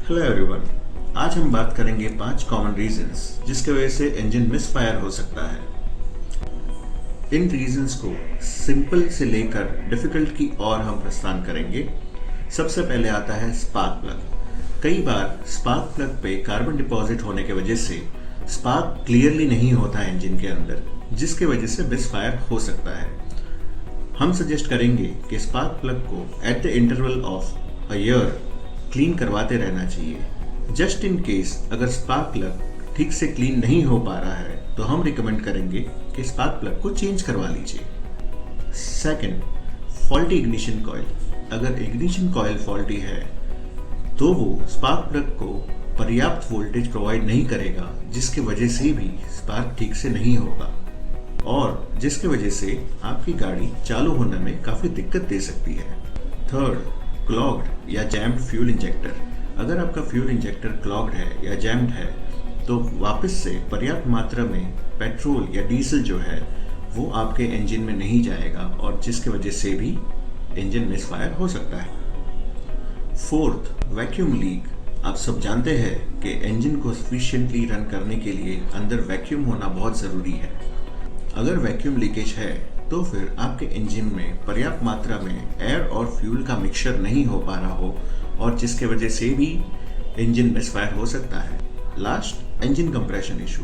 Hello everyone. आज हम बात करेंगे 5 कॉमन रीजंस जिसके वजह से इंजन मिसफायर हो सकता है। इन रीजंस को सिंपल से लेकर डिफिकल्ट की ओर हम प्रस्थान करेंगे। सबसे पहले आता है स्पार्क प्लग। कई बार स्पार्क प्लग पे कार्बन डिपॉजिट होने की वजह से स्पार्क क्लियरली नहीं होता इंजन के अंदर, जिसके वजह से मिसफायर हो सकता है। हम सजेस्ट करेंगे कि स्पार्क प्लग को at the interval of a year clean करवाते रहना चाहिए। जस्ट इन केस अगर स्पार्क प्लग ठीक से क्लीन नहीं हो पा रहा है तो हम रिकमेंड करेंगे कि स्पार्क प्लग को चेंज करवा लीजिए। Second, faulty ignition coil. अगर इग्निशन कॉइल फॉल्टी है तो वो स्पार्क प्लग को पर्याप्त वोल्टेज प्रोवाइड नहीं करेगा, जिसके वजह से भी स्पार्क ठीक से नहीं होगा और जिसके वजह से आपकी गाड़ी चालू होने में काफ़ी दिक्कत दे सकती है। थर्ड, क्लॉग्ड या जैम्ड फ्यूल इंजेक्टर। अगर आपका फ्यूल इंजेक्टर क्लॉग्ड है या जैम्ड है तो वापस से पर्याप्त मात्रा में पेट्रोल या डीजल जो है वो आपके इंजन में नहीं जाएगा और जिसकी वजह से भी इंजन मिसफायर हो सकता है। Fourth, vacuum leak. आप सब जानते हैं कि इंजन को सफिशिएंटली रन करने के लिए अंदर वैक्यूम होना बहुत ज़रूरी है। अगर वैक्यूम लीकेज है तो फिर आपके इंजन में पर्याप्त मात्रा में एयर और फ्यूल का मिक्सचर नहीं हो पा रहा हो और जिसके वजह से भी इंजन मिसफायर हो सकता है। Last, engine compression issue.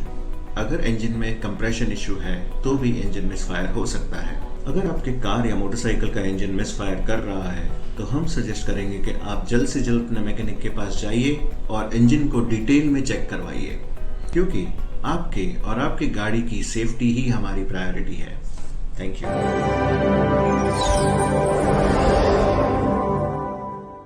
अगर इंजन में कंप्रेशन इशू है तो भी इंजन मिसफायर हो सकता है। अगर आपके कार या मोटरसाइकिल का इंजन मिसफायर कर रहा है तो हम सजेस्ट करेंगे कि आप जल्द से जल्द अपने मैकेनिक के पास जाइए और इंजन को डिटेल में चेक करवाइए, क्योंकि आपके और आपकी गाड़ी की सेफ्टी ही हमारी प्रायोरिटी है। Thank you.